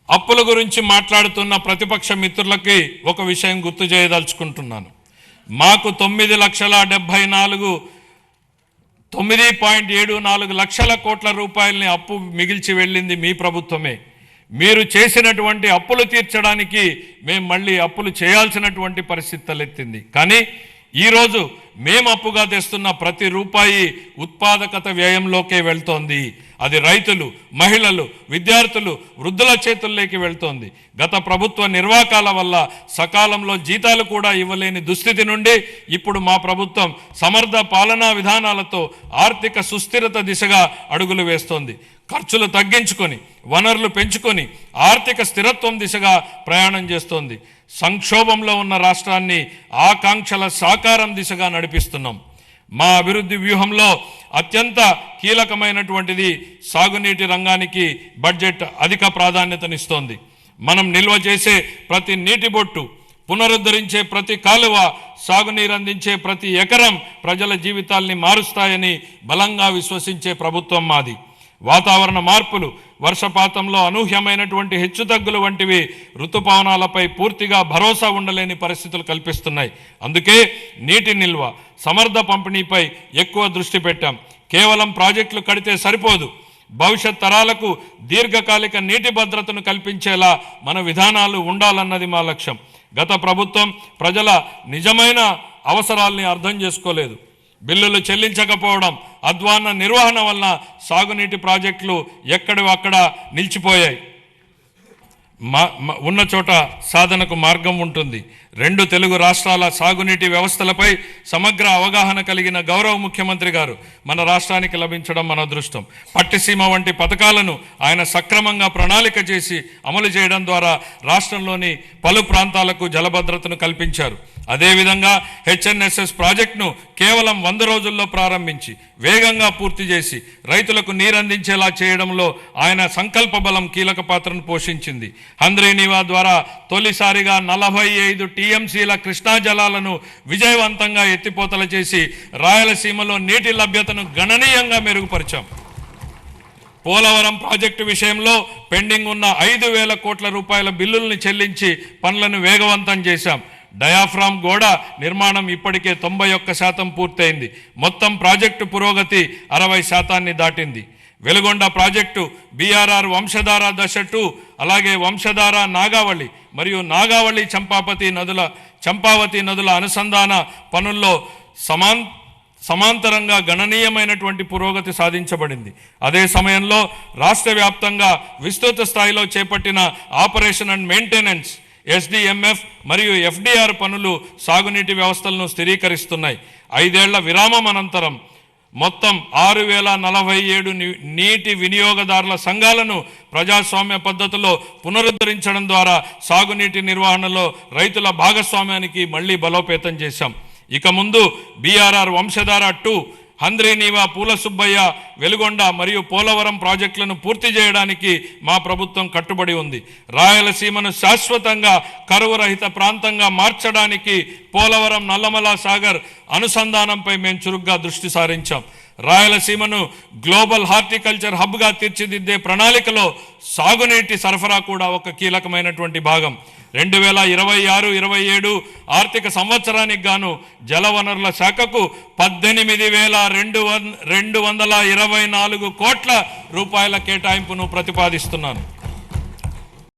అప్పుల గురించి మాట్లాడుతున్న ప్రతిపక్ష మిత్రులకి ఒక విషయం గుర్తు చేయదలుచుకుంటున్నాను. మాకు 9.74 లక్షల కోట్ల రూపాయలని అప్పు మిగిల్చి వెళ్ళింది మీ ప్రభుత్వమే. మీరు చేసినటువంటి అప్పులు తీర్చడానికి మేము మళ్ళీ అప్పులు చేయాల్సినటువంటి పరిస్థితి తలెత్తింది. కానీ ఈరోజు మేము అప్పుగా తెస్తున్న ప్రతి రూపాయి ఉత్పాదకత వ్యయంలోకే వెళ్తోంది. అది రైతులు, మహిళలు, విద్యార్థులు, వృద్ధుల చేతుల్లోకి వెళ్తోంది. గత ప్రభుత్వ నిర్వాకాల వల్ల సకాలంలో జీతాలు కూడా ఇవ్వలేని దుస్థితి నుండి ఇప్పుడు మా ప్రభుత్వం సమర్థ పాలనా విధానాలతో ఆర్థిక సుస్థిరత దిశగా అడుగులు వేస్తోంది. ఖర్చులు తగ్గించుకొని, వనరులు పెంచుకొని ఆర్థిక స్థిరత్వం దిశగా ప్రయాణం చేస్తోంది. సంక్షోభంలో ఉన్న రాష్ట్రాన్ని ఆకాంక్షల సాకారం దిశగా నడిపిస్తున్నాం. మా అభివృద్ధి వ్యూహంలో అత్యంత కీలకమైనటువంటిది సాగునీటి రంగానికి బడ్జెట్ అధిక ప్రాధాన్యతనిస్తోంది. మనం నిల్వ చేసే ప్రతి నీటి బొట్టు, పునరుద్ధరించే ప్రతి కాలువ, సాగునీరు అందించే ప్రతి ఎకరం ప్రజల జీవితాల్ని మారుస్తాయని బలంగా విశ్వసించే ప్రభుత్వం మాది. వాతావరణ మార్పులు, వర్షపాతంలో అనూహ్యమైనటువంటి హెచ్చుతగ్గులు వంటివి ఋతుపవనాలపై పూర్తిగా భరోసా ఉండలేని పరిస్థితులు కల్పిస్తున్నాయి. అందుకే నీటి నిల్వ, సమర్థ పంపిణీపై ఎక్కువ దృష్టి పెట్టాం. కేవలం ప్రాజెక్టులు కడితే సరిపోదు. భవిష్యత్ తరాలకు దీర్ఘకాలిక నీటి భద్రతను కల్పించేలా మన విధానాలు ఉండాలన్నది మా లక్ష్యం. గత ప్రభుత్వం ప్రజల నిజమైన అవసరాల్ని అర్థం చేసుకోలేదు. బిల్లులు చెల్లించకపోవడం, అధ్వాన్న నిర్వహణ వల్ల సాగునీటి ప్రాజెక్టులు ఎక్కడివక్కడ నిలిచిపోయాయి. ఉన్న చోట సాధనకు మార్గం ఉంటుంది. 2 తెలుగు రాష్ట్రాల సాగునీటి వ్యవస్థలపై సమగ్ర అవగాహన కలిగిన గౌరవ ముఖ్యమంత్రి గారు మన రాష్ట్రానికి లభించడం మన అదృష్టం. పట్టిసీమ వంటి పథకాలను ఆయన సక్రమంగా ప్రణాళిక చేసి అమలు చేయడం ద్వారా రాష్ట్రంలోని పలు ప్రాంతాలకు జలభద్రతను కల్పించారు. అదేవిధంగా హెచ్ఎన్ఎస్ఎస్ ప్రాజెక్టును కేవలం 100 రోజుల్లో ప్రారంభించి వేగంగా పూర్తి చేసి రైతులకు నీరందించేలా చేయడంలో ఆయన సంకల్ప బలం కీలక పాత్రను పోషించింది. హంద్రీనీవా ద్వారా తొలిసారిగా 45 టీఎంసీల కృష్ణా జలాలను విజయవంతంగా ఎత్తిపోతల చేసి రాయలసీమలో నీటి లభ్యతను గణనీయంగా మెరుగుపరిచాం. పోలవరం ప్రాజెక్టు విషయంలో పెండింగ్ ఉన్న 5,000 కోట్ల రూపాయల బిల్లుల్ని చెల్లించి పనులను వేగవంతం చేశాం. డయాఫ్రామ్ గోడ నిర్మాణం ఇప్పటికే 91% పూర్తయింది. మొత్తం ప్రాజెక్టు పురోగతి 60% దాటింది. వెలుగొండ ప్రాజెక్టు, బీఆర్ఆర్ వంశధార దశ 2, అలాగే వంశధార నాగావళి మరియు నాగావళి చంపావతి నదుల అనుసంధాన పనుల్లో సమాంతరంగా గణనీయమైనటువంటి పురోగతి సాధించబడింది. అదే సమయంలో రాష్ట్ర వ్యాప్తంగా విస్తృత స్థాయిలో చేపట్టిన ఆపరేషన్ అండ్ మెయింటెనెన్స్, SDMF మరియు FDR పనులు సాగునీటి వ్యవస్థలను స్థిరీకరిస్తున్నాయి. 5 ఏళ్ల విరామం అనంతరం మొత్తం 6,047 నీటి వినియోగదారుల సంఘాలను ప్రజాస్వామ్య పద్ధతిలో పునరుద్ధరించడం ద్వారా సాగునీటి నిర్వహణలో రైతుల భాగస్వామ్యానికి మళ్లీ బలోపేతం చేశాం. ఇక ముందు బీఆర్ఆర్ వంశధార 2, హంద్రీనీవా, పూల సుబ్బయ్య, వెలుగొండ మరియు పోలవరం ప్రాజెక్టులను పూర్తి చేయడానికి మా ప్రభుత్వం కట్టుబడి ఉంది. రాయలసీమను శాశ్వతంగా కరువు రహిత ప్రాంతంగా మార్చడానికి పోలవరం, నల్లమల సాగర్ అనుసంధానంపై మేము చురుగ్గా దృష్టి సారించాం. రాయలసీమను గ్లోబల్ హార్టికల్చర్ హబ్గా తీర్చిదిద్దే ప్రణాళికలో సాగునీటి సరఫరా కూడా ఒక కీలకమైనటువంటి భాగం. 2026-27 ఆర్థిక సంవత్సరానికి గాను జలవనరుల శాఖకు 18,224 కోట్ల రూపాయల కేటాయింపును ప్రతిపాదిస్తున్నాను.